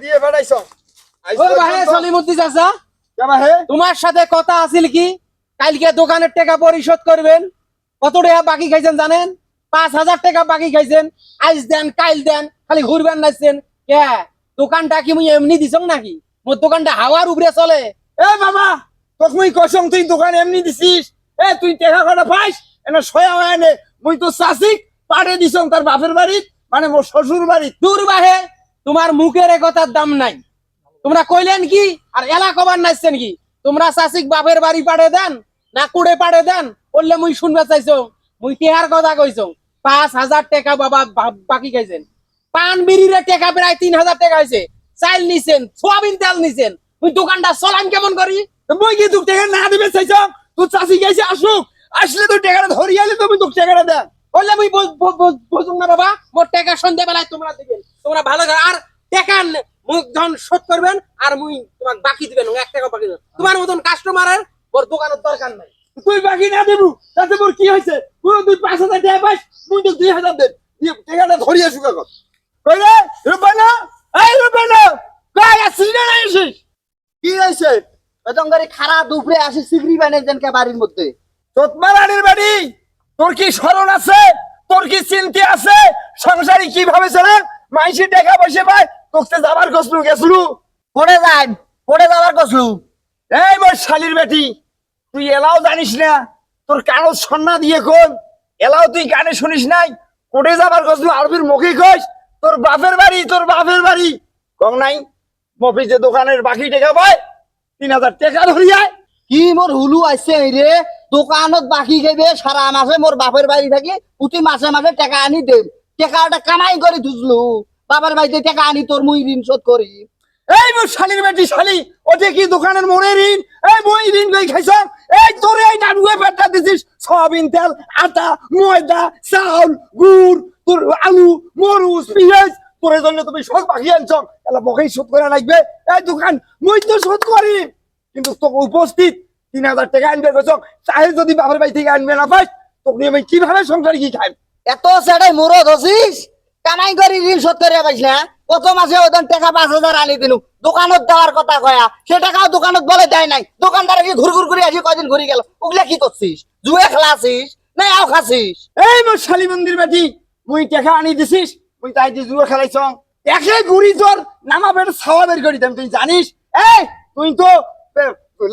দিয়ে ফেলাইছো ওই ভাই সলিমুদ্দিন চাচা কেবা হে তোমার সাথে কথা আছিল কি কালকে দোকানের টাকা পরিশোধ করবেন কত টাকা বাকি খাইছেন জানেন ৫,০০০ টাকা বাকি খাইছেন আজ দেন কাইল দেন খালি ঘুরবেন নাইছেন কে দোকানটা কি মুই এমনি দিছং নাকি মোর দোকানটা হাওয়ার উপরে চলে এ বাবা তোক মুই কসম তুই দোকান এমনি দিছিস এ তুই টাকা কটা পাইস এনা সয়া হয় নে মুই তো চাষিক পাড়ে দিছং তার বাপের বাড়ি মানে মোর শ্বশুর বাড়ি দূর বাহে তোমার মুখের এ কথার দাম নাই তোমরা কইলেন কি আর এলা কবার নাইছেন কি তোমরা চাষিক বাপের বাড়ি পাড়ে দেন না কুড়ে পাড়ে দেন বললে মুই শুনবে চাইছো মুই টেহার কথা কইছো ৫,০০০ টাকা বাবা বাকি খাইছেন পান বিড়ির টাকা প্রায় ৩,০০০ টাকা হয়েছে চাইল নিছেন সোয়াবিন তেল নিছেন মুই দোকানটা চলান কেমন করি মুই কি তুই টাকা না দিবে চাইছ তুই চাষি গেছে আসুক আসলে তুই টাকাটা ধরি আইলে তুমি তোকে টাকাটা দেন বললে মুই বুঝুম না বাবা মোর টাকা সন্ধ্যাবেলায় তোমরা দিবেন তোমরা ভালো করে আর টাকা মুখ যখন শোধ করবেন আর মুই তোমাকে বাকি দিবেন ১ টাকা বাকি দিবেন তোমার মতন কাস্টমারের ওর দোকানের দরকার নাই তুই বাকি না দেবু তাতে মোর কি হয়েছে তুই ৫,০০০ টাকা পাইস তুই তো ২,০০০ দেন টাকাটা ধরি আসুক এখন কই রে রূপানা এই রূপানা কই আসিস না আসিস কি হয়েছে বেতনগারি খারাপ দুপুরে আসি সিগরি বানাইছেন কে বাড়ির মধ্যে তোতমারানির বাড়ি তোর কি স্মরণ আছে তোর কি চিন্তা আছে সংসারী কিভাবে চলে মাইসি টাকা পয়সা পায় তোকে যাবার কসলু গেছলু পড়ে যাবার কসলু এই মোর শালির বেটি তুই এলাও জানিস না তোর কানো সন্না দিয়ে কোন এলাও তুই কানে শুনিস নাই কোটে যাবার কসলু আরবির মুখে কইস তোর বাপের বাড়ি কম নাই মফিজে দোকানের বাকি টাকা পায় ৩,০০০ টাকা ধরিয়ায় কি মোর হুলু আইছে রে দোকানত বাকি খাইবে সারা মাসে মোর বাপের বাড়ি থাকি প্রতি মাসে মাসে টাকা আনি দেব টাকাটা কামাই করে ধুজলু বাবার বাড়িতে টাকা আনি তোর মুই ঋণ শোধ করি এই মোর শালির বেটি শালি ওতে কি দোকানের মোড়ে ঋণ এই মই ঋণ কই খাইছ এই তোরে এই নাড়ুয়ে পেটটা দিছিস সয়াবিন তেল আটা ময়দা চাউল গুড় তোর আলু মরুচ পেঁয়াজ তোর জন্য তুমি সব বাকি আনছ এলা বকেই শোধ করা লাগবে এই দোকান মই তো শোধ করি কিন্তু তোকে উপস্থিত ৩,০০০ টাকা আনবে গেছ চাহে যদি বাবার বাড়ি থেকে আনবে না পাইস তোকে আমি কিভাবে সংসার কি খাই এত সেটাই মুরদ হছিস কামাই করে ঋণ শোধ করে পাইস না কত মাসে ওদের টাকা ৫,০০০ আনি দিলু দোকানত দেওয়ার কথা কয়া সে টাকাও দোকানত বলে দেয় নাই দোকানদারে কি ঘুর করে আসি কয়দিন ঘুরে গেল ওগুলা কি করছিস জুয়ে খেলাছিস না আও খাচ্ছিস এই মোর শালি মন্দির বেটি মুই টাকা আনি দিছিস মুই তাই দিয়ে জুয়া খেলাইছ একে ঘুরি তোর নামা বের ছাওয়া বের করি দেন তুই জানিস এই তুই তো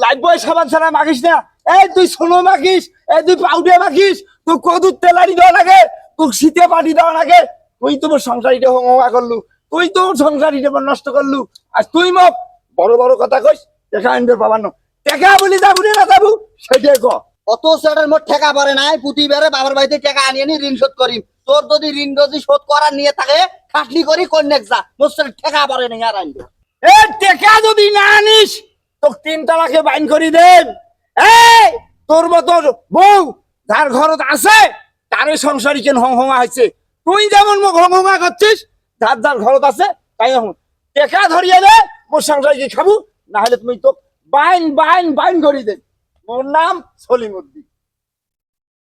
লাইফ বয় সাবান ছাড়া মাখিস না এই তুই সোনো মাখিস এই তুই পাউডার মাখিস তুই কদুর তেলারি দেওয়া লাগে তুই শীতে পাটি দেওয়া লাগে তুই তোমার সংসারীটা হোমা করলু তুই তো সংসারীটা নষ্ট করলু আর তুই মোক বড় বড় কথা কইস টাকা আনবে পাবার না টাকা বলি যাবু না যাবু সেটাই ক অত সেটার মোট টাকা পড়ে নাই প্রতিবারে বাবার বাড়িতে টাকা আনি আনি ঋণ শোধ করি তোর যদি ঋণ যদি শোধ করার নিয়ে থাকে খাটলি করি কন্যাক যা মোট টাকা পড়ে নাই আর আনবে এ টাকা যদি না আনিস তোকে ৩ তালাকে বাইন করি দেন এই তোর মতো বউ যার ঘরত আছে তারে সংসারী কেন হংহঙা হয়েছে তুই যেমন মোক হংহঙা করছিস যার যার ঘরত আছে তাই টাকা ধরিয়ে দে মোর সংসারী কি খাবো না হলে তুমি তো বাইন করি দেন মোর নাম সলিমুদ্দিন